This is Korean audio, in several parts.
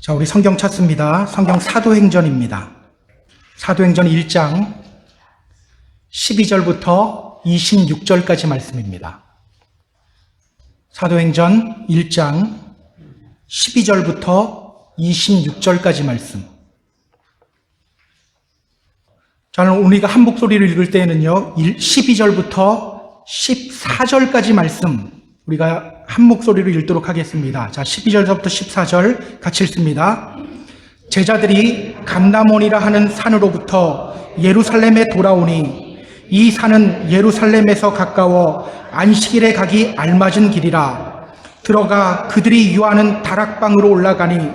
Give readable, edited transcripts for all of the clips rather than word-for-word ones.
자, 우리 성경 찾습니다. 성경 사도행전입니다. 사도행전 1장 12절부터 26절까지 말씀입니다. 사도행전 1장 12절부터 26절까지 말씀. 저는 우리가 한 목소리로 읽을 때에는요, 12절부터 14절까지 말씀, 우리가 한 목소리로 읽도록 하겠습니다. 자, 12절부터 14절 같이 읽습니다. 제자들이 감람원이라 하는 산으로부터 예루살렘에 돌아오니 이 산은 예루살렘에서 가까워 안식일에 가기 알맞은 길이라. 들어가 그들이 유하는 다락방으로 올라가니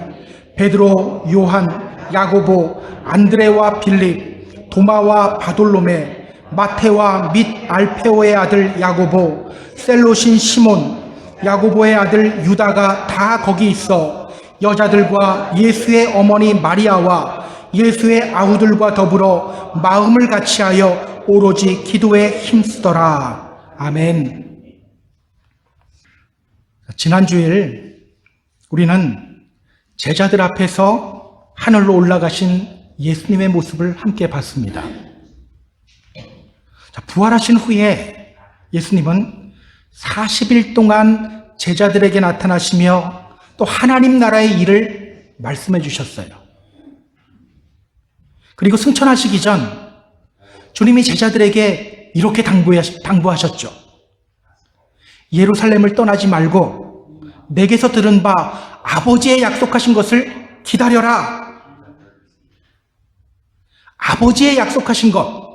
베드로, 요한, 야고보, 안드레와 빌립, 도마와 바돌로메, 마테와 및 알페오의 아들 야고보, 셀롯인 시몬, 야고보의 아들 유다가 다 거기 있어 여자들과 예수의 어머니 마리아와 예수의 아우들과 더불어 마음을 같이하여 오로지 기도에 힘쓰더라. 아멘. 지난 주일 우리는 제자들 앞에서 하늘로 올라가신 예수님의 모습을 함께 봤습니다. 자, 부활하신 후에 예수님은 40일 동안 제자들에게 나타나시며 또 하나님 나라의 일을 말씀해 주셨어요. 그리고 승천하시기 전 주님이 제자들에게 이렇게 당부하셨죠. 예루살렘을 떠나지 말고 내게서 들은 바 아버지의 약속하신 것을 기다려라. 아버지의 약속하신 것,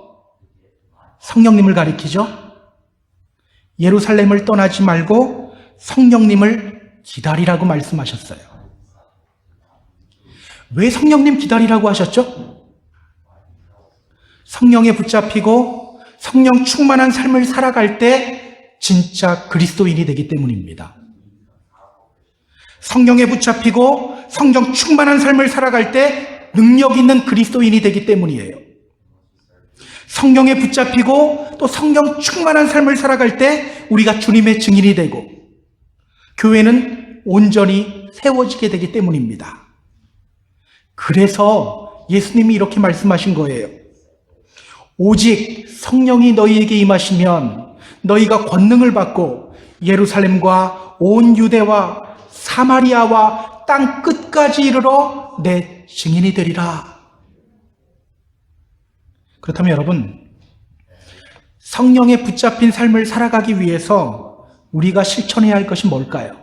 성령님을 가리키죠. 예루살렘을 떠나지 말고 성령님을 기다리라고 말씀하셨어요. 왜 성령님 기다리라고 하셨죠? 성령에 붙잡히고 성령 충만한 삶을 살아갈 때 진짜 그리스도인이 되기 때문입니다. 성령에 붙잡히고 성령 충만한 삶을 살아갈 때 능력 있는 그리스도인이 되기 때문이에요. 성령에 붙잡히고 또 성령 충만한 삶을 살아갈 때 우리가 주님의 증인이 되고 교회는 온전히 세워지게 되기 때문입니다. 그래서 예수님이 이렇게 말씀하신 거예요. 오직 성령이 너희에게 임하시면 너희가 권능을 받고 예루살렘과 온 유대와 사마리아와 땅 끝까지 이르러 내 증인이 되리라. 그렇다면 여러분, 성령에 붙잡힌 삶을 살아가기 위해서 우리가 실천해야 할 것이 뭘까요?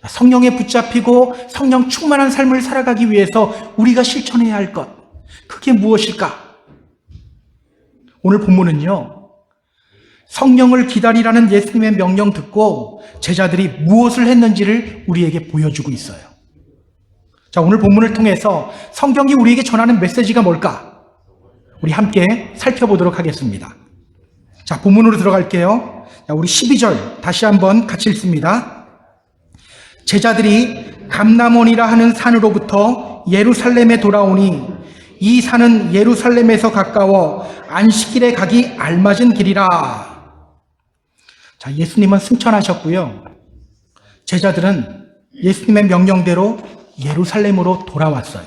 성령에 붙잡히고 성령 충만한 삶을 살아가기 위해서 우리가 실천해야 할 것, 그게 무엇일까? 오늘 본문은요, 성령을 기다리라는 예수님의 명령 듣고 제자들이 무엇을 했는지를 우리에게 보여주고 있어요. 자, 오늘 본문을 통해서 성경이 우리에게 전하는 메시지가 뭘까? 우리 함께 살펴보도록 하겠습니다. 자, 본문으로 들어갈게요. 자, 우리 12절 다시 한번 같이 읽습니다. 제자들이 감람원이라 하는 산으로부터 예루살렘에 돌아오니 이 산은 예루살렘에서 가까워 안식일에 가기 알맞은 길이라. 자, 예수님은 승천하셨고요. 제자들은 예수님의 명령대로 예루살렘으로 돌아왔어요.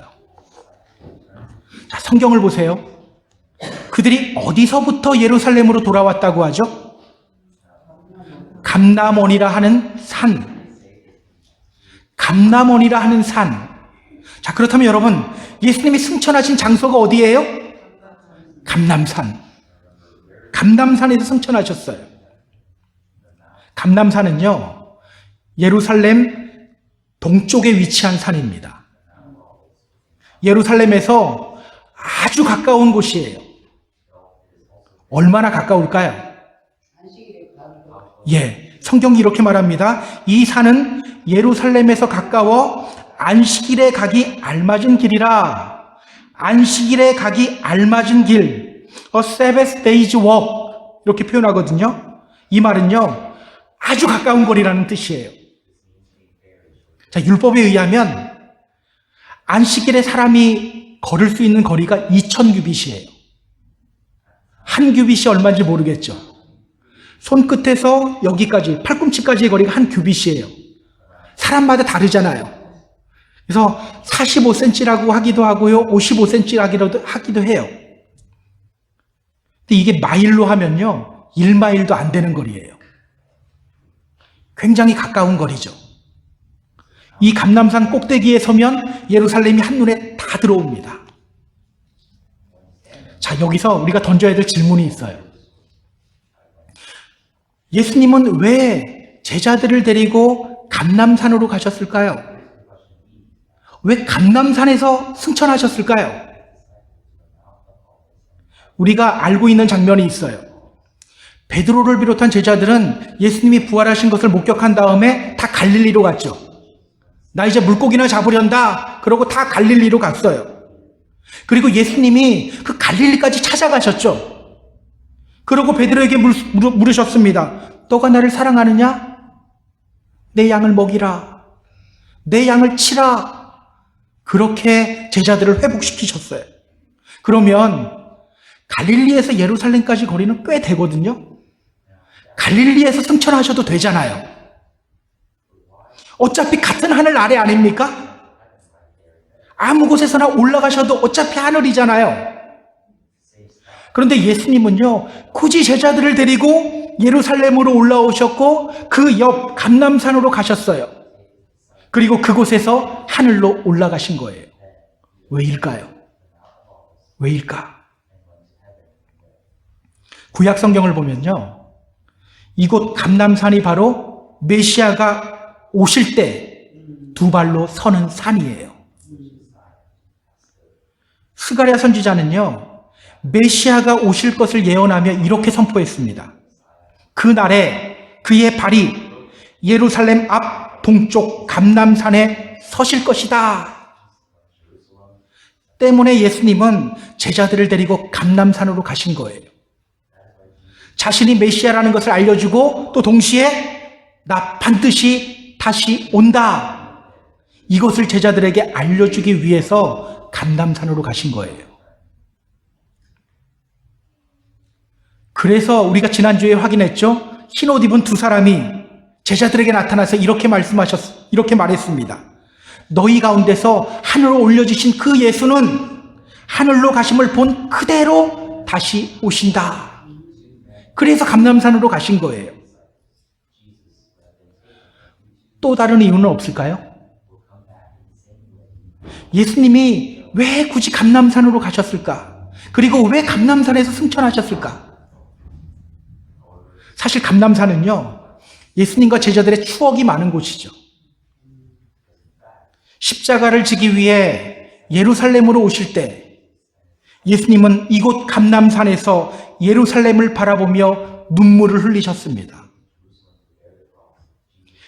자, 성경을 보세요. 그들이 어디서부터 예루살렘으로 돌아왔다고 하죠? 감람원이라 하는 산. 감람원이라 하는 산. 자, 그렇다면 여러분, 예수님이 승천하신 장소가 어디예요? 감람산. 감람산에서 승천하셨어요. 감람산은요, 예루살렘 동쪽에 위치한 산입니다. 예루살렘에서 아주 가까운 곳이에요. 얼마나 가까울까요? 예, 성경이 이렇게 말합니다. 이 산은 예루살렘에서 가까워 안식일에 가기 알맞은 길이라. 안식일에 가기 알맞은 길, a Sabbath day's walk, 이렇게 표현하거든요. 이 말은요, 아주 가까운 거리라는 뜻이에요. 자, 율법에 의하면 안식일에 사람이 걸을 수 있는 거리가 2000규빗이에요. 한 규빗이 얼마인지 모르겠죠. 손끝에서 여기까지, 팔꿈치까지의 거리가 한 규빗이에요. 사람마다 다르잖아요. 그래서 45cm라고 하기도 하고요, 55cm라고 하기도 해요. 근데 이게 마일로 하면요, 1마일도 안 되는 거리예요. 굉장히 가까운 거리죠. 이 감람산 꼭대기에 서면 예루살렘이 한눈에 다 들어옵니다. 자, 여기서 우리가 던져야 될 질문이 있어요. 예수님은 왜 제자들을 데리고 감람산으로 가셨을까요? 왜 감람산에서 승천하셨을까요? 우리가 알고 있는 장면이 있어요. 베드로를 비롯한 제자들은 예수님이 부활하신 것을 목격한 다음에 다 갈릴리로 갔죠. 나 이제 물고기나 잡으련다. 그러고 다 갈릴리로 갔어요. 그리고 예수님이 그 갈릴리까지 찾아가셨죠. 그러고 베드로에게 물으셨습니다. 너가 나를 사랑하느냐? 내 양을 먹이라. 내 양을 치라. 그렇게 제자들을 회복시키셨어요. 그러면 갈릴리에서 예루살렘까지 거리는 꽤 되거든요. 갈릴리에서 승천하셔도 되잖아요. 어차피 같은 하늘 아래 아닙니까? 아무 곳에서나 올라가셔도 어차피 하늘이잖아요. 그런데 예수님은요, 굳이 제자들을 데리고 예루살렘으로 올라오셨고 그 옆 감람산으로 가셨어요. 그리고 그곳에서 하늘로 올라가신 거예요. 왜일까요? 왜일까? 구약 성경을 보면요, 이곳 감람산이 바로 메시아가 오실 때 두 발로 서는 산이에요. 스가랴 선지자는요, 메시아가 오실 것을 예언하며 이렇게 선포했습니다. 그날에 그의 발이 예루살렘 앞 동쪽 감람산에 서실 것이다. 때문에 예수님은 제자들을 데리고 감람산으로 가신 거예요. 자신이 메시아라는 것을 알려주고 또 동시에 나 반드시 다시 온다. 이것을 제자들에게 알려주기 위해서 감람산으로 가신 거예요. 그래서 우리가 지난주에 확인했죠? 흰옷 입은 두 사람이 제자들에게 나타나서 이렇게 말했습니다. 너희 가운데서 하늘로 올려주신 그 예수는 하늘로 가심을 본 그대로 다시 오신다. 그래서 감람산으로 가신 거예요. 또 다른 이유는 없을까요? 예수님이 왜 굳이 감람산으로 가셨을까? 그리고 왜 감람산에서 승천하셨을까? 사실 감람산은요, 예수님과 제자들의 추억이 많은 곳이죠. 십자가를 지기 위해 예루살렘으로 오실 때 예수님은 이곳 감람산에서 예루살렘을 바라보며 눈물을 흘리셨습니다.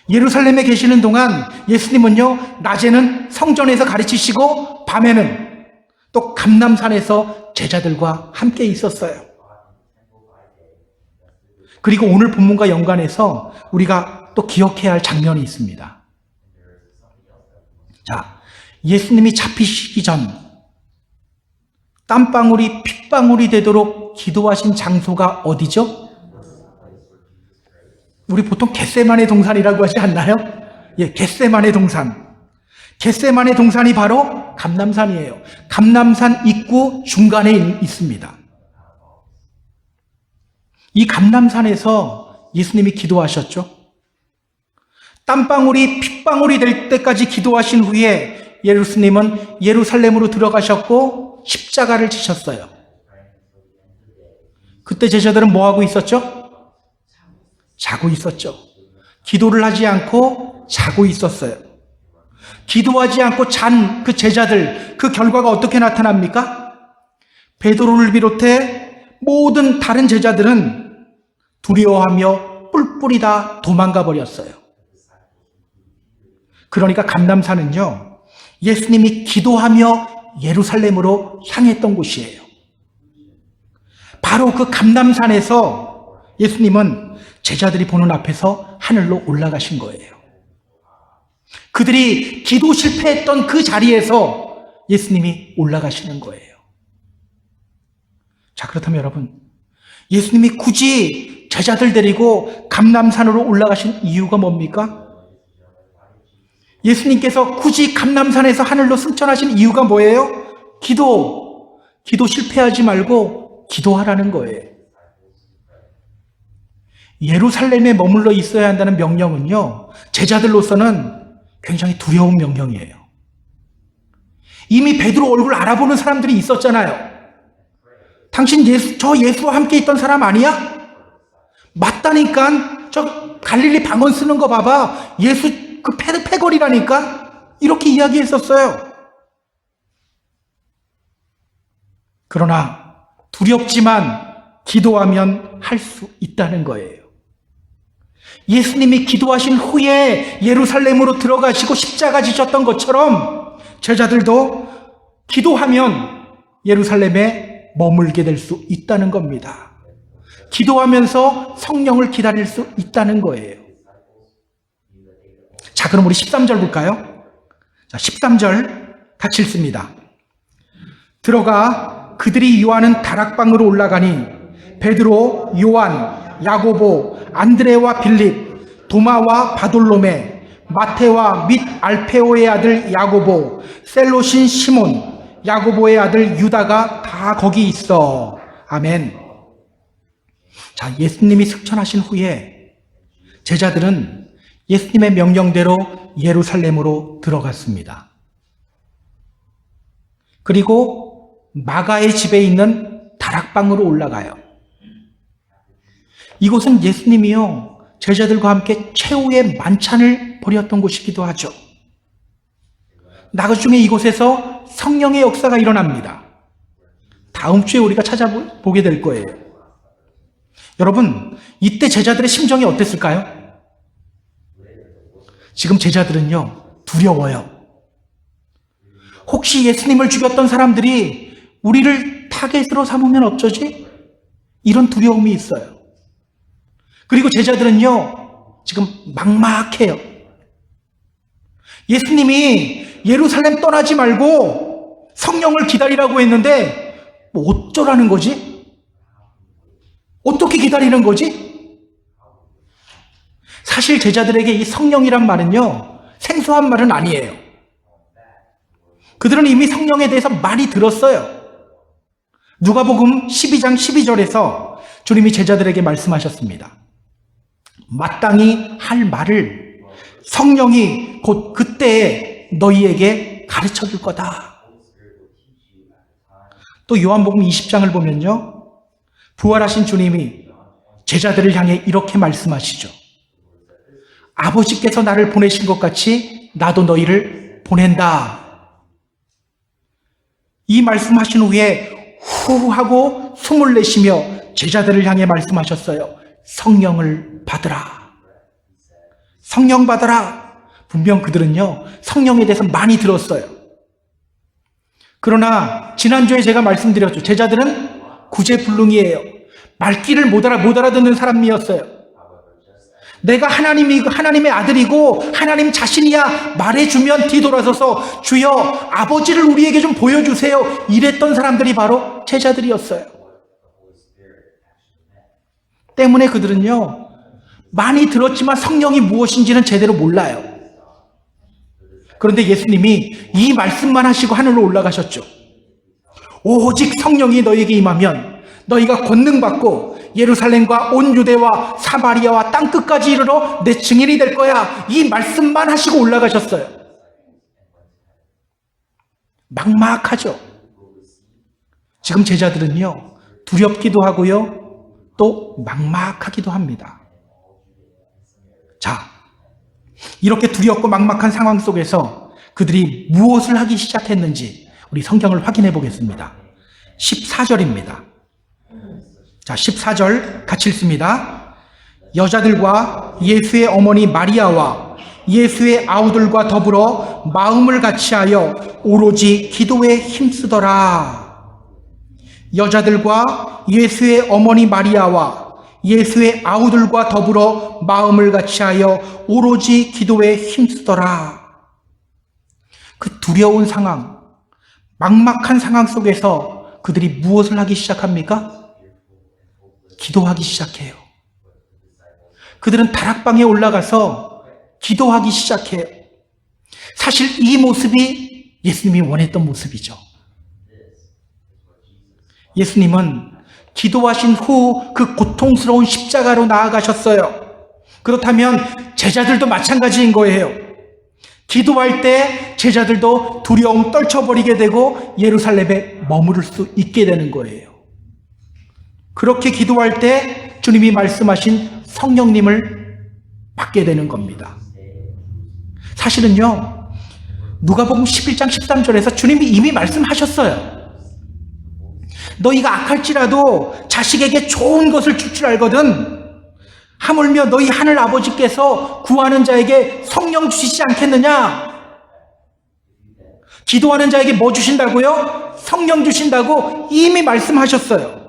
예루살렘에 계시는 동안 예수님은요, 낮에는 성전에서 가르치시고 밤에는 또 감람산에서 제자들과 함께 있었어요. 그리고 오늘 본문과 연관해서 우리가 또 기억해야 할 장면이 있습니다. 자, 예수님이 잡히시기 전 땀방울이 핏방울이 되도록 기도하신 장소가 어디죠? 우리 보통 겟세마네 동산이라고 하지 않나요? 예, 겟세마네 동산. 겟세마네 동산이 바로 감람산이에요. 감람산 입구 중간에 있습니다. 이 감람산에서 예수님이 기도하셨죠. 땀방울이 핏방울이 될 때까지 기도하신 후에 예수님은 예루살렘으로 들어가셨고 십자가를 지셨어요. 그때 제자들은 뭐 하고 있었죠? 자고 있었죠. 기도를 하지 않고 자고 있었어요. 기도하지 않고 잔 그 제자들, 그 결과가 어떻게 나타납니까? 베드로를 비롯해 모든 다른 제자들은 두려워하며 뿔뿔이 다 도망가 버렸어요. 그러니까 감람산은요, 예수님이 기도하며 예루살렘으로 향했던 곳이에요. 바로 그 감람산에서 예수님은 제자들이 보는 앞에서 하늘로 올라가신 거예요. 그들이 기도 실패했던 그 자리에서 예수님이 올라가시는 거예요. 자, 그렇다면 여러분, 예수님이 굳이 제자들 데리고 감람산으로 올라가신 이유가 뭡니까? 예수님께서 굳이 감람산에서 하늘로 승천하신 이유가 뭐예요? 기도 실패하지 말고 기도하라는 거예요. 예루살렘에 머물러 있어야 한다는 명령은요, 제자들로서는 굉장히 두려운 명령이에요. 이미 베드로 얼굴 알아보는 사람들이 있었잖아요. 당신 저 예수와 함께 있던 사람 아니야? 맞다니까. 저 갈릴리 방언 쓰는 거 봐봐. 예수 그 패거리라니까. 이렇게 이야기했었어요. 그러나 두렵지만 기도하면 할 수 있다는 거예요. 예수님이 기도하신 후에 예루살렘으로 들어가시고 십자가 지셨던 것처럼 제자들도 기도하면 예루살렘에 머물게 될 수 있다는 겁니다. 기도하면서 성령을 기다릴 수 있다는 거예요. 자, 그럼 우리 13절 볼까요? 자, 13절 같이 읽습니다. 들어가 그들이 유하는 다락방으로 올라가니 베드로, 요한, 야고보, 안드레와 빌립, 도마와 바돌로메, 마테와 및 알페오의 아들 야고보, 셀롯인 시몬, 야고보의 아들 유다가 다 거기 있어. 아멘. 자, 예수님이 승천하신 후에 제자들은 예수님의 명령대로 예루살렘으로 들어갔습니다. 그리고 마가의 집에 있는 다락방으로 올라가요. 이곳은 예수님이요, 제자들과 함께 최후의 만찬을 벌였던 곳이기도 하죠. 나중에 이곳에서 성령의 역사가 일어납니다. 다음 주에 우리가 찾아보게 될 거예요. 여러분, 이때 제자들의 심정이 어땠을까요? 지금 제자들은요, 두려워요. 혹시 예수님을 죽였던 사람들이 우리를 타겟으로 삼으면 어쩌지? 이런 두려움이 있어요. 그리고 제자들은요, 지금 막막해요. 예수님이 예루살렘 떠나지 말고 성령을 기다리라고 했는데 뭐 어쩌라는 거지? 어떻게 기다리는 거지? 사실 제자들에게 이 성령이란 말은요, 생소한 말은 아니에요. 그들은 이미 성령에 대해서 많이 들었어요. 누가복음 12장 12절에서 주님이 제자들에게 말씀하셨습니다. 마땅히 할 말을 성령이 곧 그때에 너희에게 가르쳐 줄 거다. 또 요한복음 20장을 보면요, 부활하신 주님이 제자들을 향해 이렇게 말씀하시죠. 아버지께서 나를 보내신 것 같이 나도 너희를 보낸다. 이 말씀하신 후에 후 하고 숨을 내쉬며 제자들을 향해 말씀하셨어요. 성령을 받으라. 성령 받으라. 분명 그들은요, 성령에 대해서 많이 들었어요. 그러나 지난주에 제가 말씀드렸죠. 제자들은 구제불능이에요. 말귀를 못 알아듣는 사람이었어요. 내가 하나님의 아들이고 하나님 자신이야 말해주면 뒤돌아서서 주여 아버지를 우리에게 좀 보여주세요. 이랬던 사람들이 바로 제자들이었어요. 때문에 그들은요, 많이 들었지만 성령이 무엇인지는 제대로 몰라요. 그런데 예수님이 이 말씀만 하시고 하늘로 올라가셨죠. 오직 성령이 너희에게 임하면 너희가 권능받고 예루살렘과 온 유대와 사마리아와 땅끝까지 이르러 내 증인이 될 거야. 이 말씀만 하시고 올라가셨어요. 막막하죠. 지금 제자들은요, 두렵기도 하고요, 또 막막하기도 합니다. 자, 이렇게 두렵고 막막한 상황 속에서 그들이 무엇을 하기 시작했는지 우리 성경을 확인해 보겠습니다. 14절입니다. 자, 14절 같이 읽습니다. 여자들과 예수의 어머니 마리아와 예수의 아우들과 더불어 마음을 같이하여 오로지 기도에 힘쓰더라. 여자들과 예수의 어머니 마리아와 예수의 아우들과 더불어 마음을 같이하여 오로지 기도에 힘쓰더라. 그 두려운 상황, 막막한 상황 속에서 그들이 무엇을 하기 시작합니까? 기도하기 시작해요. 그들은 다락방에 올라가서 기도하기 시작해요. 사실 이 모습이 예수님이 원했던 모습이죠. 예수님은 기도하신 후 그 고통스러운 십자가로 나아가셨어요. 그렇다면 제자들도 마찬가지인 거예요. 기도할 때 제자들도 두려움 떨쳐버리게 되고 예루살렘에 머무를 수 있게 되는 거예요. 그렇게 기도할 때 주님이 말씀하신 성령님을 받게 되는 겁니다. 사실은요, 누가복음 11장 13절에서 주님이 이미 말씀하셨어요. 너희가 악할지라도 자식에게 좋은 것을 줄 줄 알거든. 하물며 너희 하늘 아버지께서 구하는 자에게 성령 주시지 않겠느냐? 기도하는 자에게 뭐 주신다고요? 성령 주신다고 이미 말씀하셨어요.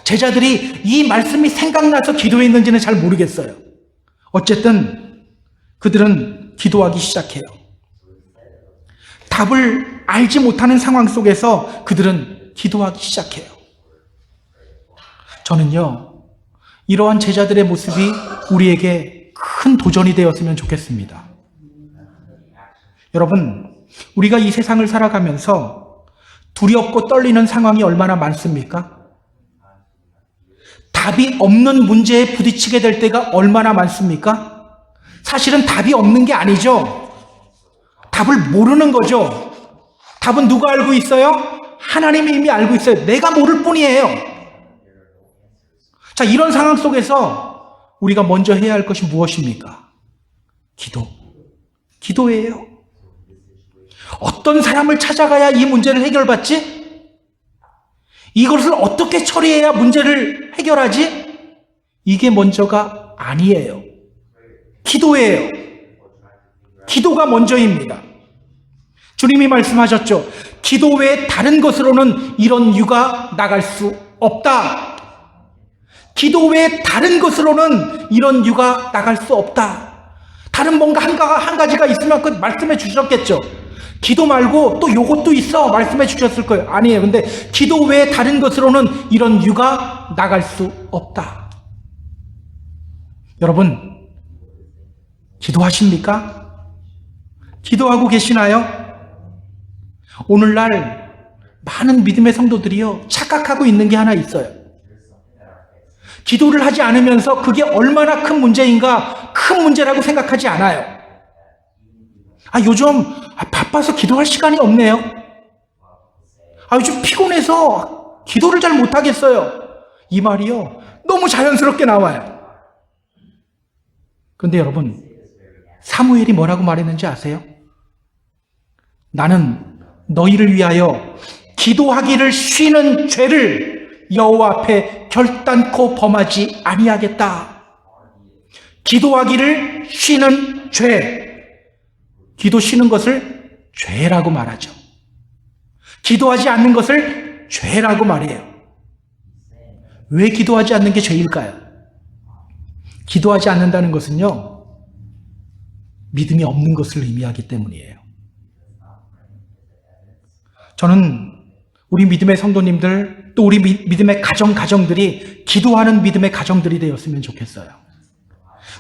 제자들이 이 말씀이 생각나서 기도했는지는 잘 모르겠어요. 어쨌든 그들은 기도하기 시작해요. 답을 알지 못하는 상황 속에서 그들은 기도하기 시작해요. 저는요, 이러한 제자들의 모습이 우리에게 큰 도전이 되었으면 좋겠습니다. 여러분, 우리가 이 세상을 살아가면서 두렵고 떨리는 상황이 얼마나 많습니까? 답이 없는 문제에 부딪히게 될 때가 얼마나 많습니까? 사실은 답이 없는 게 아니죠. 답을 모르는 거죠. 답은 누가 알고 있어요? 하나님이 이미 알고 있어요. 내가 모를 뿐이에요. 자, 이런 상황 속에서 우리가 먼저 해야 할 것이 무엇입니까? 기도예요. 어떤 사람을 찾아가야 이 문제를 해결받지? 이것을 어떻게 처리해야 문제를 해결하지? 이게 먼저가 아니에요. 기도예요. 기도가 먼저입니다. 주님이 말씀하셨죠. 기도 외에 다른 것으로는 이런 유가 나갈 수 없다. 기도 외에 다른 것으로는 이런 유가 나갈 수 없다. 다른 뭔가 한 가지가 있으면 그 말씀해 주셨겠죠. 기도 말고 또 요것도 있어 말씀해 주셨을 거예요. 아니에요. 근데 기도 외에 다른 것으로는 이런 유가 나갈 수 없다. 여러분, 기도하십니까? 기도하고 계시나요? 오늘날 많은 믿음의 성도들이요, 착각하고 있는 게 하나 있어요. 기도를 하지 않으면서 그게 얼마나 큰 문제인가, 큰 문제라고 생각하지 않아요. 요즘 바빠서 기도할 시간이 없네요. 요즘 피곤해서 기도를 잘 못하겠어요. 이 말이요, 너무 자연스럽게 나와요. 그런데 여러분, 사무엘이 뭐라고 말했는지 아세요? 나는 너희를 위하여 기도하기를 쉬는 죄를 여호와 앞에 결단코 범하지 아니하겠다. 기도하기를 쉬는 죄. 기도 쉬는 것을 죄라고 말하죠. 기도하지 않는 것을 죄라고 말해요. 왜 기도하지 않는 게 죄일까요? 기도하지 않는다는 것은요, 믿음이 없는 것을 의미하기 때문이에요. 저는 우리 믿음의 성도님들, 또 우리 믿음의 가정들이 기도하는 믿음의 가정들이 되었으면 좋겠어요.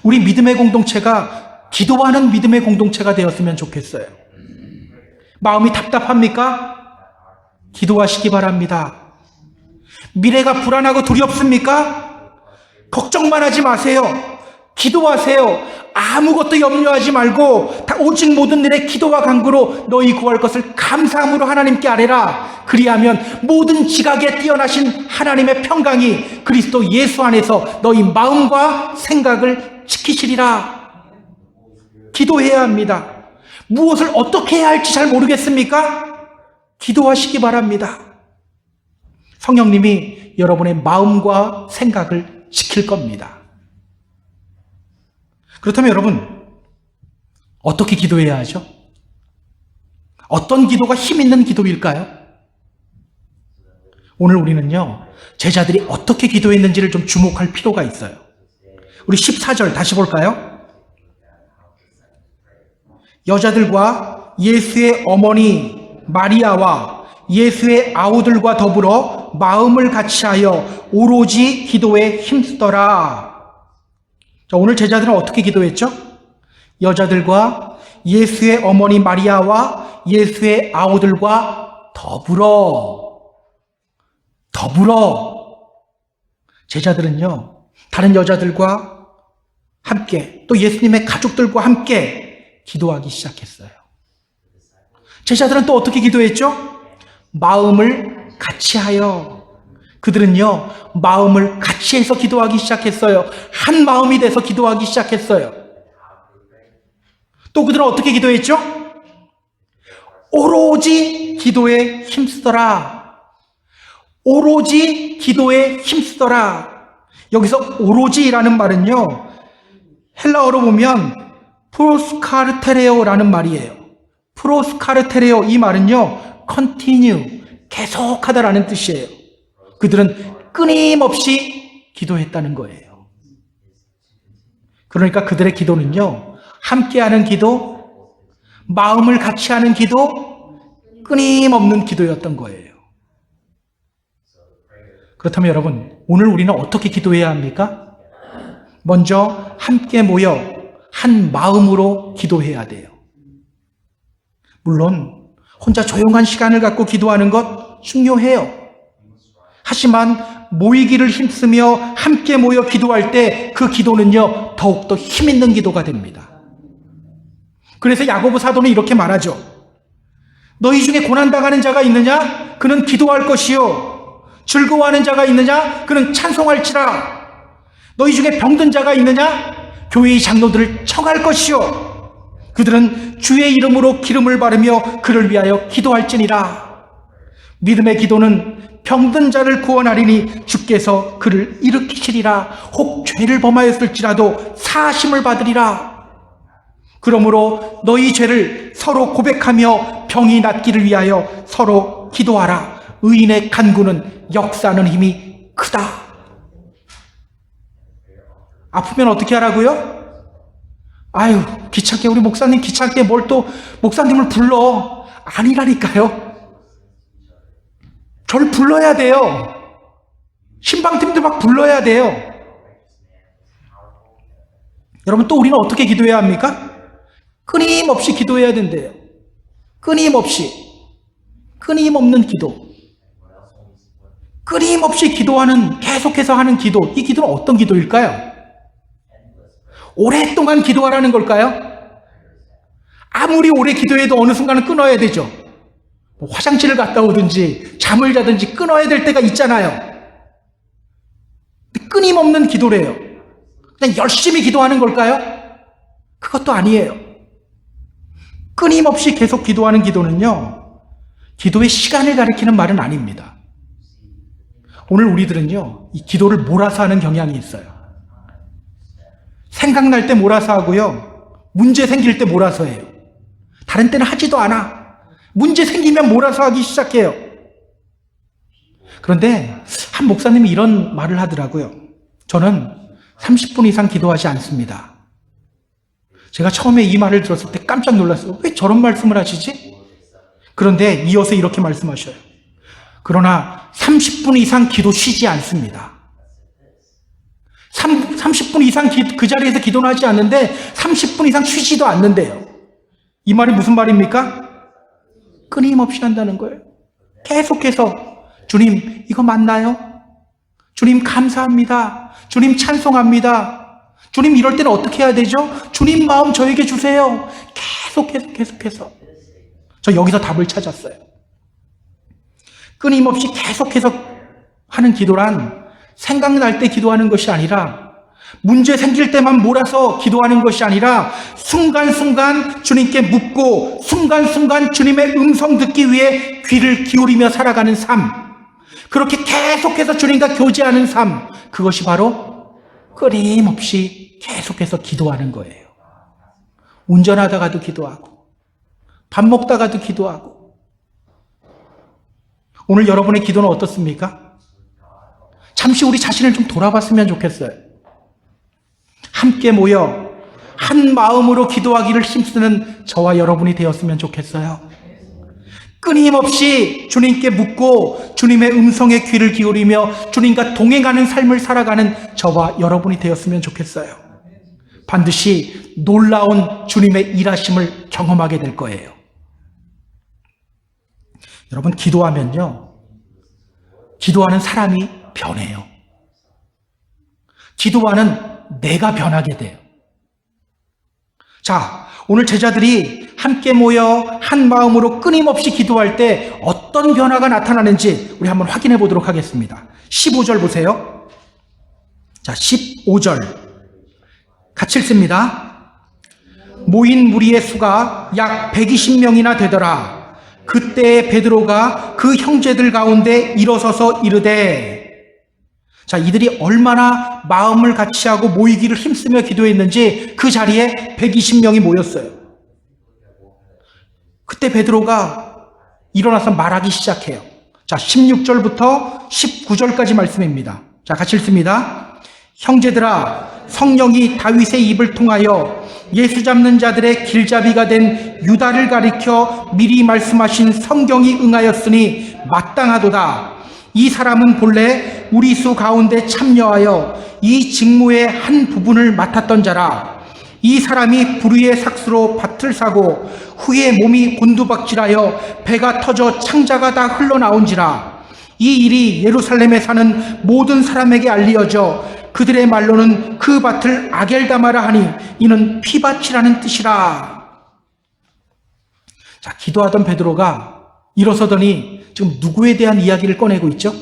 우리 믿음의 공동체가 기도하는 믿음의 공동체가 되었으면 좋겠어요. 마음이 답답합니까? 기도하시기 바랍니다. 미래가 불안하고 두렵습니까? 걱정만 하지 마세요. 기도하세요. 아무것도 염려하지 말고 오직 모든 일에 기도와 간구로 너희 구할 것을 감사함으로 하나님께 아뢰라. 그리하면 모든 지각에 뛰어나신 하나님의 평강이 그리스도 예수 안에서 너희 마음과 생각을 지키시리라. 기도해야 합니다. 무엇을 어떻게 해야 할지 잘 모르겠습니까? 기도하시기 바랍니다. 성령님이 여러분의 마음과 생각을 지킬 겁니다. 그렇다면 여러분, 어떻게 기도해야 하죠? 어떤 기도가 힘 있는 기도일까요? 오늘 우리는요, 제자들이 어떻게 기도했는지를 좀 주목할 필요가 있어요. 우리 14절 다시 볼까요? 여자들과 예수의 어머니 마리아와 예수의 아우들과 더불어 마음을 같이하여 오로지 기도에 힘쓰더라. 자, 오늘 제자들은 어떻게 기도했죠? 여자들과 예수의 어머니 마리아와 예수의 아우들과 더불어 제자들은요, 다른 여자들과 함께 또 예수님의 가족들과 함께 기도하기 시작했어요. 제자들은 또 어떻게 기도했죠? 마음을 같이하여. 그들은요, 마음을 같이해서 기도하기 시작했어요. 한 마음이 돼서 기도하기 시작했어요. 또 그들은 어떻게 기도했죠? 오로지 기도에 힘쓰더라. 오로지 기도에 힘쓰더라. 여기서 오로지라는 말은요, 헬라어로 보면 프로스카르테레오라는 말이에요. 프로스카르테레오, 이 말은요, continue, 계속하다라는 뜻이에요. 그들은 끊임없이 기도했다는 거예요. 그러니까 그들의 기도는요, 함께하는 기도, 마음을 같이 하는 기도, 끊임없는 기도였던 거예요. 그렇다면 여러분, 오늘 우리는 어떻게 기도해야 합니까? 먼저 함께 모여 한 마음으로 기도해야 돼요. 물론 혼자 조용한 시간을 갖고 기도하는 것 중요해요. 하지만 모이기를 힘쓰며 함께 모여 기도할 때 그 기도는요, 더욱더 힘있는 기도가 됩니다. 그래서 야고보 사도는 이렇게 말하죠. 너희 중에 고난당하는 자가 있느냐? 그는 기도할 것이요. 즐거워하는 자가 있느냐? 그는 찬송할지라. 너희 중에 병든 자가 있느냐? 교회의 장로들을 청할 것이요. 그들은 주의 이름으로 기름을 바르며 그를 위하여 기도할지니라. 믿음의 기도는 병든 자를 구원하리니 주께서 그를 일으키시리라. 혹 죄를 범하였을지라도 사하심을 받으리라. 그러므로 너희 죄를 서로 고백하며 병이 낫기를 위하여 서로 기도하라. 의인의 간구는 역사하는 힘이 크다. 아프면 어떻게 하라고요? 아유, 귀찮게, 우리 목사님 귀찮게 뭘 또 목사님을 불러. 아니라니까요. 저를 불러야 돼요. 신방팀도 막 불러야 돼요. 여러분, 또 우리는 어떻게 기도해야 합니까? 끊임없이 기도해야 된대요. 끊임없는 기도. 끊임없이 기도하는, 계속해서 하는 기도. 이 기도는 어떤 기도일까요? 오랫동안 기도하라는 걸까요? 아무리 오래 기도해도 어느 순간은 끊어야 되죠. 화장실을 갔다 오든지 잠을 자든지 끊어야 될 때가 있잖아요. 끊임없는 기도래요. 그냥 열심히 기도하는 걸까요? 그것도 아니에요. 끊임없이 계속 기도하는 기도는요, 기도의 시간을 가리키는 말은 아닙니다. 오늘 우리들은요, 이 기도를 몰아서 하는 경향이 있어요. 생각날 때 몰아서 하고요, 문제 생길 때 몰아서 해요. 다른 때는 하지도 않아. 문제 생기면 몰아서 하기 시작해요. 그런데 한 목사님이 이런 말을 하더라고요. 저는 30분 이상 기도하지 않습니다. 제가 처음에 이 말을 들었을 때 깜짝 놀랐어요. 왜 저런 말씀을 하시지? 그런데 이어서 이렇게 말씀하셔요. 그러나 30분 이상 기도 쉬지 않습니다. 30분 이상 그 자리에서 기도는 하지 않는데 30분 이상 쉬지도 않는데요. 이 말이 무슨 말입니까? 끊임없이 한다는 거예요. 계속해서 주님 이거 맞나요? 주님 감사합니다. 주님 찬송합니다. 주님 이럴 때는 어떻게 해야 되죠? 주님 마음 저에게 주세요. 계속해서. 저 여기서 답을 찾았어요. 끊임없이 계속해서 하는 기도란 생각날 때 기도하는 것이 아니라, 문제 생길 때만 몰아서 기도하는 것이 아니라 순간순간 주님께 묻고 순간순간 주님의 음성 듣기 위해 귀를 기울이며 살아가는 삶, 그렇게 계속해서 주님과 교제하는 삶, 그것이 바로 끊임없이 계속해서 기도하는 거예요. 운전하다가도 기도하고 밥 먹다가도 기도하고. 오늘 여러분의 기도는 어떻습니까? 잠시 우리 자신을 좀 돌아봤으면 좋겠어요. 함께 모여 한 마음으로 기도하기를 힘쓰는 저와 여러분이 되었으면 좋겠어요. 끊임없이 주님께 묻고 주님의 음성에 귀를 기울이며 주님과 동행하는 삶을 살아가는 저와 여러분이 되었으면 좋겠어요. 반드시 놀라운 주님의 일하심을 경험하게 될 거예요. 여러분, 기도하면요, 기도하는 사람이 변해요. 기도하는 내가 변하게 돼요. 자, 오늘 제자들이 함께 모여 한 마음으로 끊임없이 기도할 때 어떤 변화가 나타나는지 우리 한번 확인해 보도록 하겠습니다. 15절 보세요. 자, 15절 같이 읽습니다. 모인 무리의 수가 약 120명이나 되더라. 그때 베드로가 그 형제들 가운데 일어서서 이르되, 자, 이들이 얼마나 마음을 같이하고 모이기를 힘쓰며 기도했는지 그 자리에 120명이 모였어요. 그때 베드로가 일어나서 말하기 시작해요. 자, 16절부터 19절까지 말씀입니다. 자, 같이 읽습니다. 형제들아, 성령이 다윗의 입을 통하여 예수 잡는 자들의 길잡이가 된 유다를 가리켜 미리 말씀하신 성경이 응하였으니 마땅하도다. 이 사람은 본래 우리 수 가운데 참여하여 이 직무의 한 부분을 맡았던 자라. 이 사람이 불의의 삭수로 밭을 사고 후에 몸이 곤두박질하여 배가 터져 창자가 다 흘러나온지라. 이 일이 예루살렘에 사는 모든 사람에게 알리어져 그들의 말로는 그 밭을 아겔다마라 하니 이는 피밭이라는 뜻이라. 자, 기도하던 베드로가 일어서더니 지금 누구에 대한 이야기를 꺼내고 있죠?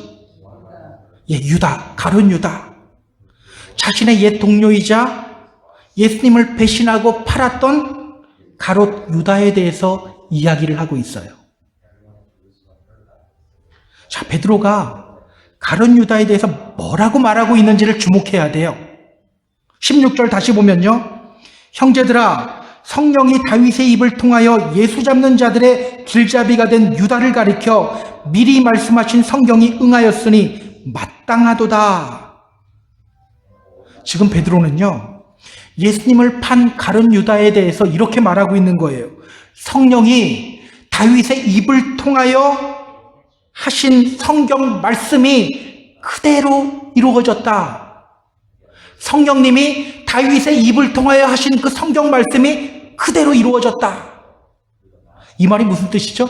예, 유다, 가룟 유다. 자신의 옛 동료이자 예수님을 배신하고 팔았던 가롯 유다에 대해서 이야기를 하고 있어요. 자, 베드로가 가룟 유다에 대해서 뭐라고 말하고 있는지를 주목해야 돼요. 16절 다시 보면요. 형제들아, 성령이 다윗의 입을 통하여 예수 잡는 자들의 길잡이가 된 유다를 가리켜 미리 말씀하신 성경이 응하였으니 마땅하도다. 지금 베드로는요, 예수님을 판 가룟 유다에 대해서 이렇게 말하고 있는 거예요. 성령이 다윗의 입을 통하여 하신 성경 말씀이 그대로 이루어졌다. 성령님이 다윗의 입을 통하여 하신 그 성경 말씀이 그대로 이루어졌다. 이 말이 무슨 뜻이죠?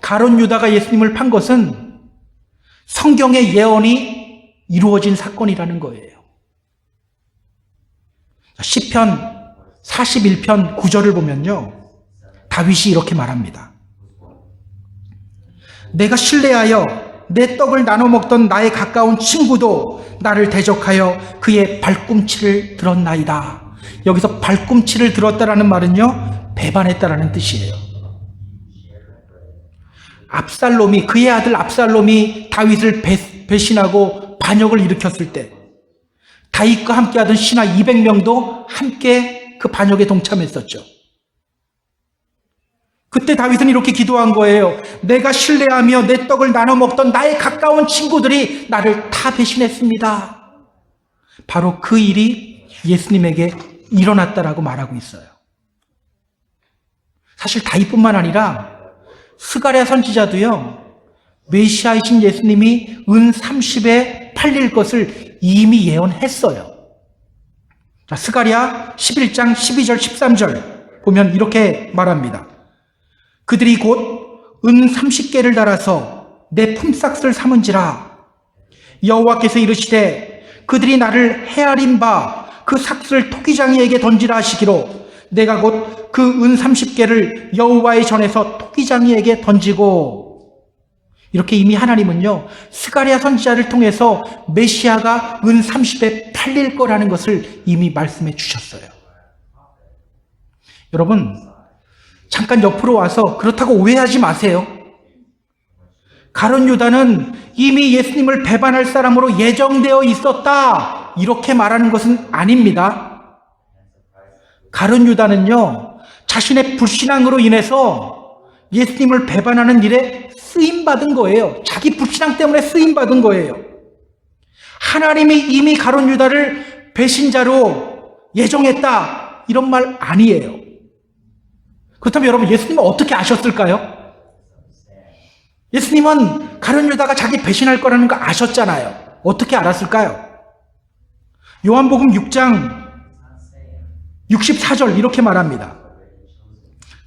가룟 유다가 예수님을 판 것은 성경의 예언이 이루어진 사건이라는 거예요. 시편 41편 9절을 보면요, 다윗이 이렇게 말합니다. 내가 신뢰하여 내 떡을 나눠 먹던 나의 가까운 친구도 나를 대적하여 그의 발꿈치를 들었나이다. 여기서 발꿈치를 들었다라는 말은요, 배반했다라는 뜻이에요. 압살롬이, 그의 아들 압살롬이 다윗을 배신하고 반역을 일으켰을 때 다윗과 함께하던 신하 200명도 함께 그 반역에 동참했었죠. 그때 다윗은 이렇게 기도한 거예요. 내가 신뢰하며 내 떡을 나눠 먹던 나의 가까운 친구들이 나를 다 배신했습니다. 바로 그 일이 예수님에게 일어났다라고 말하고 있어요. 사실 다윗뿐만 아니라 스가랴 선지자도요, 메시아이신 예수님이 은 30에 팔릴 것을 이미 예언했어요. 자, 스가랴 11장 12절 13절 보면 이렇게 말합니다. 그들이 곧 은 30개를 달아서 내 품삯을 삼은지라. 여호와께서 이르시되 그들이 나를 헤아린 바 그 삭슬을 토기장이에게 던지라 하시기로 내가 곧 그 은 30개를 여호와의 전에서 토기장이에게 던지고. 이렇게 이미 하나님은요, 스가랴 선지자를 통해서 메시아가 은 30에 팔릴 거라는 것을 이미 말씀해 주셨어요. 여러분, 잠깐 옆으로 와서 그렇다고 오해하지 마세요. 가룟 유다는 이미 예수님을 배반할 사람으로 예정되어 있었다, 이렇게 말하는 것은 아닙니다. 가룟 유다는요, 자신의 불신앙으로 인해서 예수님을 배반하는 일에 쓰임받은 거예요. 자기 불신앙 때문에 쓰임받은 거예요. 하나님이 이미 가룟 유다를 배신자로 예정했다, 이런 말 아니에요. 그렇다면 여러분, 예수님은 어떻게 아셨을까요? 예수님은 가룟 유다가 자기 배신할 거라는 거 아셨잖아요. 어떻게 알았을까요? 요한복음 6장 64절 이렇게 말합니다.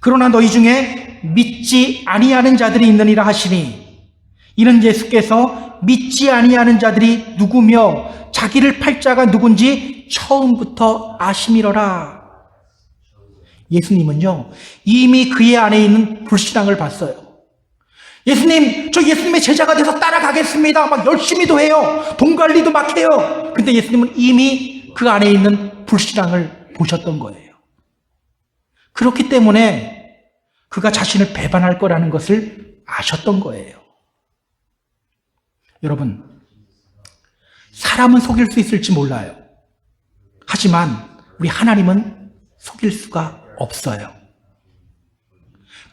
그러나 너희 중에 믿지 아니하는 자들이 있느니라 하시니, 이는 예수께서 믿지 아니하는 자들이 누구며 자기를 팔 자가 누군지 처음부터 아심이러라. 예수님은요, 이미 그의 안에 있는 불신앙을 봤어요. 예수님, 저 예수님의 제자가 돼서 따라가겠습니다. 막 열심히도 해요. 돈 관리도 막 해요. 근데 예수님은 이미 그 안에 있는 불신앙을 보셨던 거예요. 그렇기 때문에 그가 자신을 배반할 거라는 것을 아셨던 거예요. 여러분, 사람은 속일 수 있을지 몰라요. 하지만 우리 하나님은 속일 수가 없어요.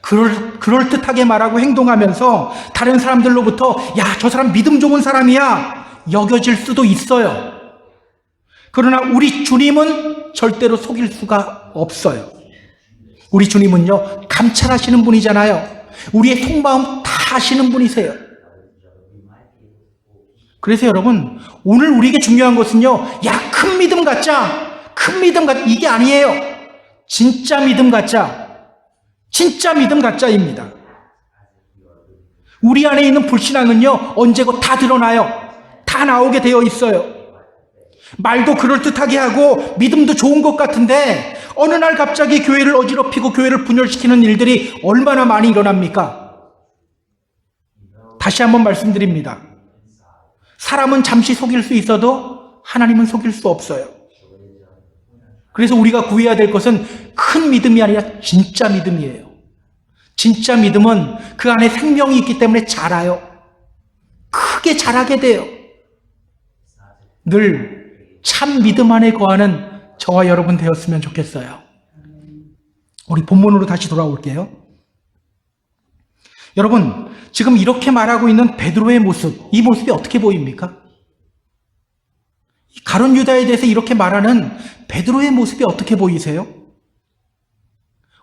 그럴듯하게 말하고 행동하면서 다른 사람들로부터 야, 저 사람 믿음 좋은 사람이야 여겨질 수도 있어요. 그러나 우리 주님은 절대로 속일 수가 없어요. 우리 주님은요, 감찰하시는 분이잖아요. 우리의 속마음 다 아시는 분이세요. 그래서 여러분, 오늘 우리에게 중요한 것은요, 야, 큰 믿음 갖자, 이게 아니에요. 진짜 믿음 갖자입니다. 우리 안에 있는 불신앙은요, 언제고 다 드러나요. 다 나오게 되어 있어요. 말도 그럴듯하게 하고 믿음도 좋은 것 같은데 어느 날 갑자기 교회를 어지럽히고 교회를 분열시키는 일들이 얼마나 많이 일어납니까? 다시 한번 말씀드립니다. 사람은 잠시 속일 수 있어도 하나님은 속일 수 없어요. 그래서 우리가 구해야 될 것은 큰 믿음이 아니라 진짜 믿음이에요. 진짜 믿음은 그 안에 생명이 있기 때문에 자라요. 크게 자라게 돼요. 늘 참 믿음 안에 거하는 저와 여러분 되었으면 좋겠어요. 우리 본문으로 다시 돌아올게요. 여러분, 지금 이렇게 말하고 있는 베드로의 모습, 이 모습이 어떻게 보입니까? 가룟 유다에 대해서 이렇게 말하는 베드로의 모습이 어떻게 보이세요?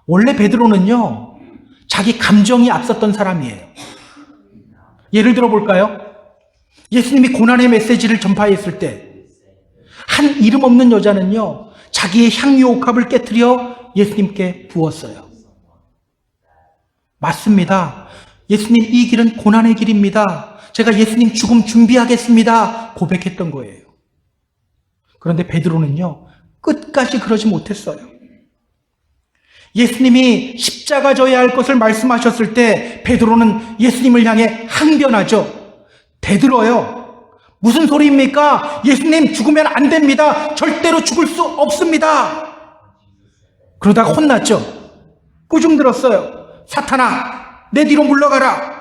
원래 베드로는요, 자기 감정이 앞섰던 사람이에요. 예를 들어 볼까요? 예수님이 고난의 메시지를 전파했을 때 한 이름 없는 여자는요, 자기의 향유 옥합을 깨트려 예수님께 부었어요. 맞습니다. 예수님, 이 길은 고난의 길입니다. 제가 예수님 죽음 준비하겠습니다. 고백했던 거예요. 그런데 베드로는요, 끝까지 그러지 못했어요. 예수님이 십자가 져야 할 것을 말씀하셨을 때 베드로는 예수님을 향해 항변하죠. 대들어요. 무슨 소리입니까? 예수님 죽으면 안 됩니다. 절대로 죽을 수 없습니다. 그러다가 혼났죠. 꾸중 들었어요. 사탄아, 내 뒤로 물러가라.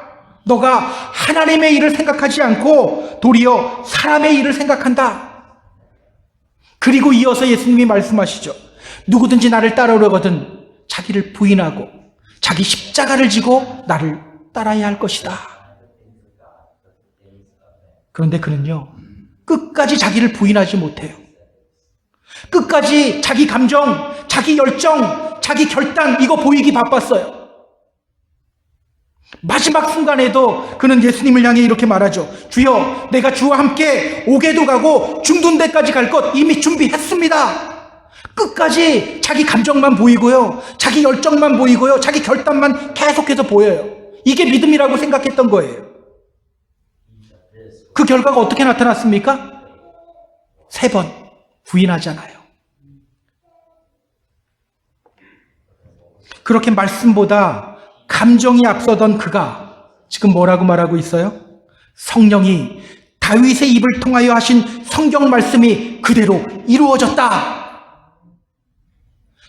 너가 하나님의 일을 생각하지 않고 도리어 사람의 일을 생각한다. 그리고 이어서 예수님이 말씀하시죠. 누구든지 나를 따르려거든 자기를 부인하고 자기 십자가를 지고 나를 따라야 할 것이다. 그런데 그는요, 끝까지 자기를 부인하지 못해요. 끝까지 자기 감정, 자기 열정, 자기 결단, 이거 보이기 바빴어요. 마지막 순간에도 그는 예수님을 향해 이렇게 말하죠. 주여, 내가 주와 함께 옥에도 가고 죽는 데까지 갈 것 이미 준비했습니다. 끝까지 자기 감정만 보이고요, 자기 열정만 보이고요, 자기 결단만 계속해서 보여요. 이게 믿음이라고 생각했던 거예요. 그 결과가 어떻게 나타났습니까? 3번 부인하잖아요. 그렇게 말씀보다 감정이 앞서던 그가 지금 뭐라고 말하고 있어요? 성령이 다윗의 입을 통하여 하신 성경 말씀이 그대로 이루어졌다.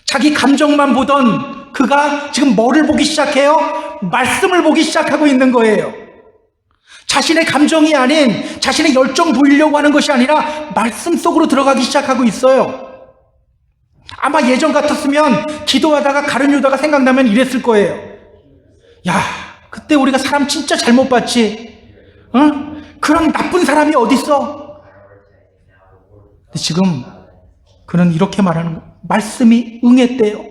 자기 감정만 보던 그가 지금 뭐를 보기 시작해요? 말씀을 보기 시작하고 있는 거예요. 자신의 감정이 아닌 자신의 열정 보이려고 하는 것이 아니라 말씀 속으로 들어가기 시작하고 있어요. 아마 예전 같았으면 기도하다가 가룟 유다가 생각나면 이랬을 거예요. 야, 그때 우리가 사람 진짜 잘못 봤지. 응? 그런 나쁜 사람이 어딨어? 근데 지금 그는 이렇게 말하는 거예요. 말씀이 응했대요.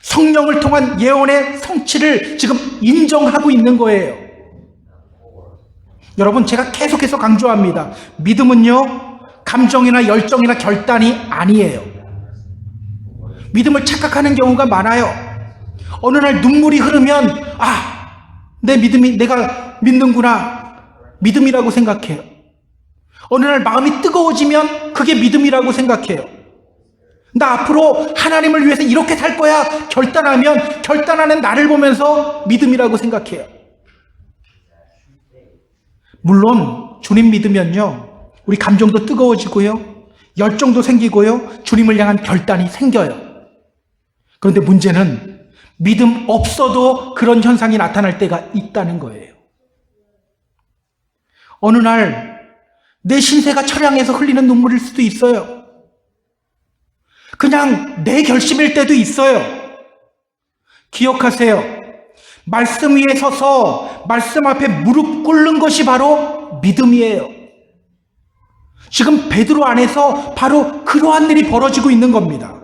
성령을 통한 예언의 성취를 지금 인정하고 있는 거예요. 여러분, 제가 계속해서 강조합니다. 믿음은요, 감정이나 열정이나 결단이 아니에요. 믿음을 착각하는 경우가 많아요. 어느 날 눈물이 흐르면 내 믿음이 내가 믿는구나 믿음이라고 생각해요. 어느 날 마음이 뜨거워지면 그게 믿음이라고 생각해요. 나 앞으로 하나님을 위해서 이렇게 살 거야 결단하면 결단하는 나를 보면서 믿음이라고 생각해요. 물론 주님 믿으면요 우리 감정도 뜨거워지고요 열정도 생기고요 주님을 향한 결단이 생겨요. 그런데 문제는 믿음 없어도 그런 현상이 나타날 때가 있다는 거예요. 어느 날 내 신세가 처량해서 흘리는 눈물일 수도 있어요. 그냥 내 결심일 때도 있어요. 기억하세요. 말씀 위에 서서 말씀 앞에 무릎 꿇는 것이 바로 믿음이에요. 지금 베드로 안에서 바로 그러한 일이 벌어지고 있는 겁니다.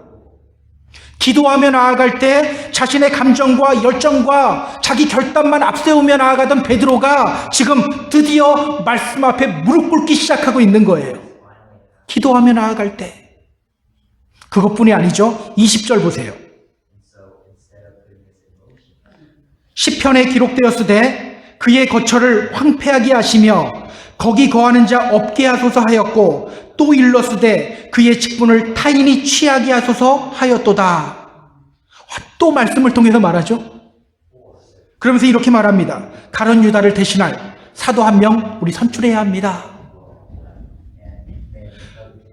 기도하며 나아갈 때 자신의 감정과 열정과 자기 결단만 앞세우며 나아가던 베드로가 지금 드디어 말씀 앞에 무릎 꿇기 시작하고 있는 거예요. 기도하며 나아갈 때. 그것뿐이 아니죠. 20절 보세요. 시편에 기록되었으되 그의 거처를 황폐하게 하시며 거기 거하는 자 없게 하소서 하였고 또 일렀으되 그의 직분을 타인이 취하게 하소서 하였도다. 또 말씀을 통해서 말하죠. 그러면서 이렇게 말합니다. 가룟 유다를 대신할 사도 한 명 우리 선출해야 합니다.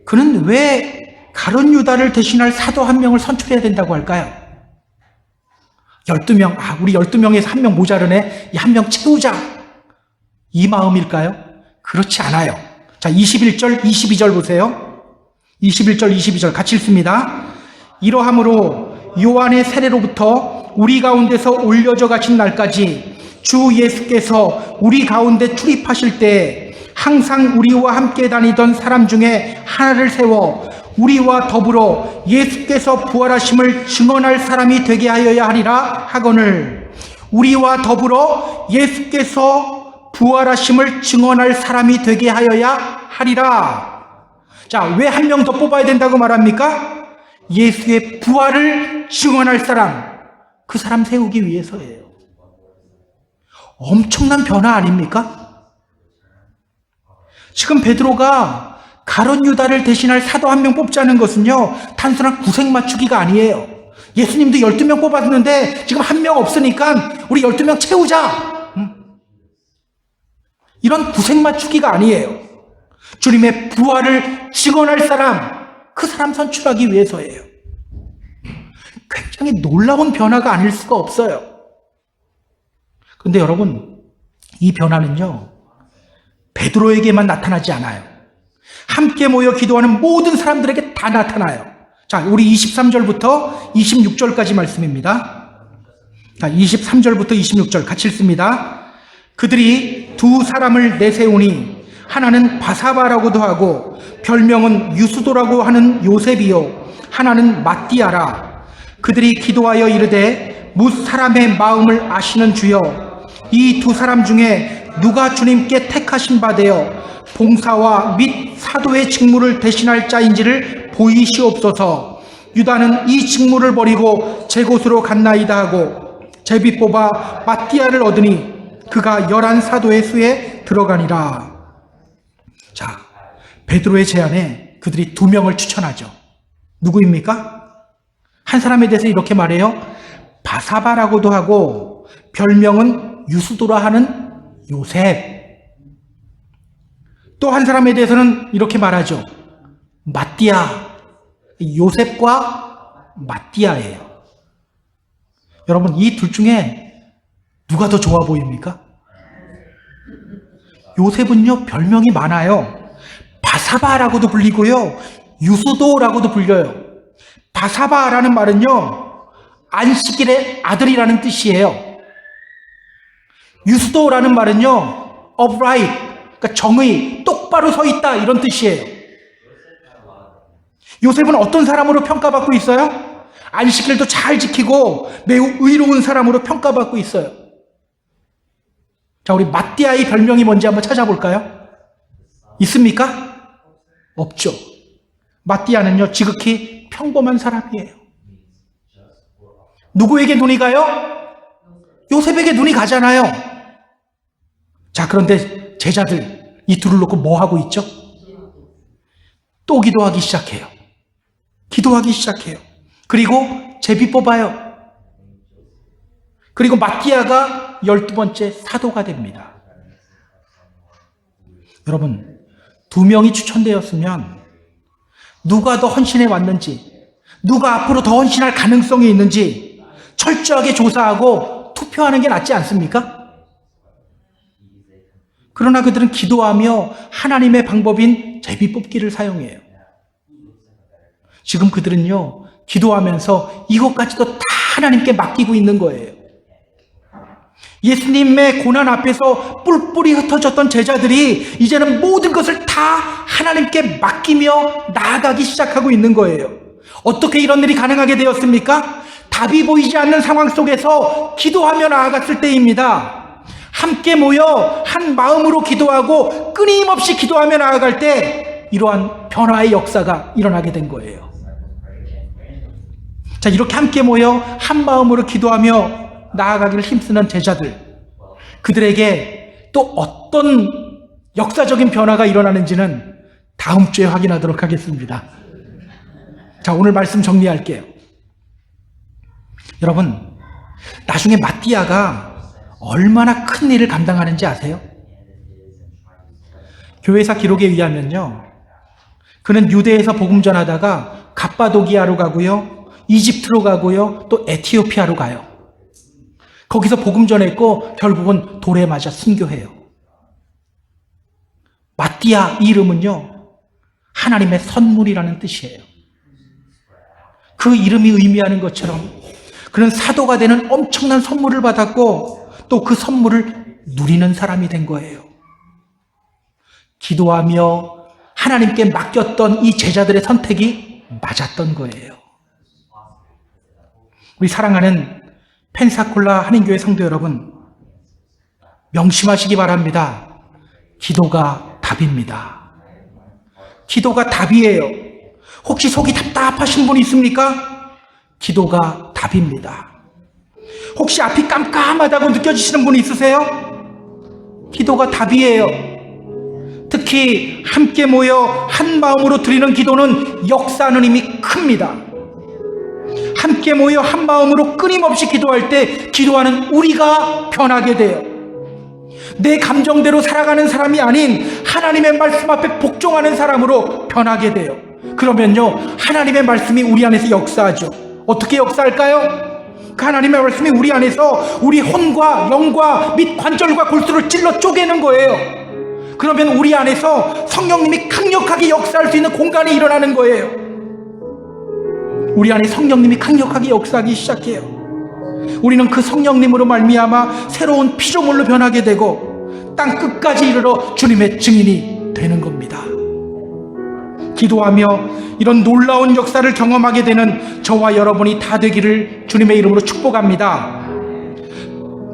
그는 왜 가룟 유다를 대신할 사도 한 명을 선출해야 된다고 할까요? 12명, 우리 12명에서 한 명 모자르네. 이 한 명 채우자. 이 마음일까요? 그렇지 않아요. 자, 21절, 22절 보세요. 21절, 22절 같이 읽습니다. 이러함으로 요한의 세례로부터 우리 가운데서 올려져 가신 날까지 주 예수께서 우리 가운데 출입하실 때 항상 우리와 함께 다니던 사람 중에 하나를 세워 우리와 더불어 예수께서 부활하심을 증언할 사람이 되게 하여야 하리라 하거늘 우리와 더불어 예수께서 부활하심을 증언할 사람이 되게 하여야 하리라. 자, 왜 한 명 더 뽑아야 된다고 말합니까? 예수의 부활을 증언할 사람, 그 사람 세우기 위해서예요. 엄청난 변화 아닙니까? 지금 베드로가 가룟 유다를 대신할 사도 한 명 뽑자는 것은요 단순한 구색 맞추기가 아니에요. 예수님도 12명 뽑았는데 지금 한 명 없으니까 우리 12명 채우자. 이런 구색 맞추기가 아니에요. 주님의 부활을 증언할 사람, 그 사람 선출하기 위해서예요. 굉장히 놀라운 변화가 아닐 수가 없어요. 그런데 여러분, 이 변화는요 베드로에게만 나타나지 않아요. 함께 모여 기도하는 모든 사람들에게 다 나타나요. 자, 우리 23절부터 26절까지 말씀입니다. 자, 23절부터 26절 같이 읽습니다. 그들이 두 사람을 내세우니 하나는 바사바라고도 하고 별명은 유수도라고 하는 요셉이요 하나는 마띠아라. 그들이 기도하여 이르되 뭇 사람의 마음을 아시는 주여 이 두 사람 중에 누가 주님께 택하신 바 되어 봉사와 및 사도의 직무를 대신할 자인지를 보이시옵소서. 유다는 이 직무를 버리고 제 곳으로 갔나이다 하고 제비 뽑아 마띠아를 얻으니 그가 11 사도의 수에 들어가니라. 자, 베드로의 제안에 그들이 2명을 추천하죠. 누구입니까? 한 사람에 대해서 이렇게 말해요. 바사바라고도 하고 별명은 유수도라 하는 요셉. 또 한 사람에 대해서는 이렇게 말하죠. 마띠아. 요셉과 마띠아예요. 여러분, 이 둘 중에 누가 더 좋아 보입니까? 요셉은요 별명이 많아요. 바사바라고도 불리고요 유수도라고도 불려요. 바사바라는 말은요 안식일의 아들이라는 뜻이에요. 유수도라는 말은요 upright, 그러니까 정의, 똑바로 서 있다 이런 뜻이에요. 요셉은 어떤 사람으로 평가받고 있어요? 안식일도 잘 지키고 매우 의로운 사람으로 평가받고 있어요. 자, 우리 마띠아의 별명이 뭔지 한번 찾아볼까요? 있습니까? 없죠. 마띠아는요, 지극히 평범한 사람이에요. 누구에게 눈이 가요? 요셉에게 눈이 가잖아요. 자, 그런데 제자들 이 둘을 놓고 뭐 하고 있죠? 또 기도하기 시작해요. 기도하기 시작해요. 그리고 제비 뽑아요. 그리고 마띠아가 12번째 사도가 됩니다. 여러분, 2명이 추천되었으면 누가 더 헌신해 왔는지, 누가 앞으로 더 헌신할 가능성이 있는지 철저하게 조사하고 투표하는 게 낫지 않습니까? 그러나 그들은 기도하며 하나님의 방법인 제비 뽑기를 사용해요. 지금 그들은요, 기도하면서 이것까지도 다 하나님께 맡기고 있는 거예요. 예수님의 고난 앞에서 뿔뿔이 흩어졌던 제자들이 이제는 모든 것을 다 하나님께 맡기며 나아가기 시작하고 있는 거예요. 어떻게 이런 일이 가능하게 되었습니까? 답이 보이지 않는 상황 속에서 기도하며 나아갔을 때입니다. 함께 모여 한 마음으로 기도하고 끊임없이 기도하며 나아갈 때 이러한 변화의 역사가 일어나게 된 거예요. 자, 이렇게 함께 모여 한 마음으로 기도하며 나아가기를 힘쓰는 제자들, 그들에게 또 어떤 역사적인 변화가 일어나는지는 다음 주에 확인하도록 하겠습니다. 자, 오늘 말씀 정리할게요. 여러분, 나중에 마띠아가 얼마나 큰 일을 감당하는지 아세요? 교회사 기록에 의하면요, 그는 유대에서 복음 전하다가 갑바도기아로 가고요, 이집트로 가고요, 또 에티오피아로 가요. 거기서 복음 전했고 결국은 돌에 맞아 순교해요. 마띠아 이 이름은요, 하나님의 선물이라는 뜻이에요. 그 이름이 의미하는 것처럼 그는 사도가 되는 엄청난 선물을 받았고 또 그 선물을 누리는 사람이 된 거예요. 기도하며 하나님께 맡겼던 이 제자들의 선택이 맞았던 거예요. 우리 사랑하는 펜사콜라 한인교회 성도 여러분, 명심하시기 바랍니다. 기도가 답입니다. 기도가 답이에요. 혹시 속이 답답하신 분 있습니까? 기도가 답입니다. 혹시 앞이 깜깜하다고 느껴지시는 분 있으세요? 기도가 답이에요. 특히 함께 모여 한 마음으로 드리는 기도는 역사하는 힘이 큽니다. 함께 모여 한 마음으로 끊임없이 기도할 때 기도하는 우리가 변하게 돼요. 내 감정대로 살아가는 사람이 아닌 하나님의 말씀 앞에 복종하는 사람으로 변하게 돼요. 그러면요, 하나님의 말씀이 우리 안에서 역사하죠. 어떻게 역사할까요? 그 하나님의 말씀이 우리 안에서 우리 혼과 영과 및 관절과 골수를 찔러 쪼개는 거예요. 그러면 우리 안에서 성령님이 강력하게 역사할 수 있는 공간이 일어나는 거예요. 우리 안에 성령님이 강력하게 역사하기 시작해요. 우리는 그 성령님으로 말미암아 새로운 피조물로 변하게 되고 땅 끝까지 이르러 주님의 증인이 되는 겁니다. 기도하며 이런 놀라운 역사를 경험하게 되는 저와 여러분이 다 되기를 주님의 이름으로 축복합니다.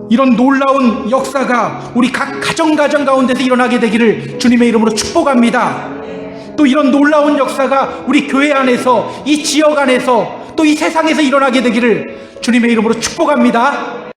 이런 놀라운 역사가 우리 각 가정 가운데서 일어나게 되기를 주님의 이름으로 축복합니다. 또 이런 놀라운 역사가 우리 교회 안에서, 이 지역 안에서, 또 이 세상에서 일어나게 되기를 주님의 이름으로 축복합니다.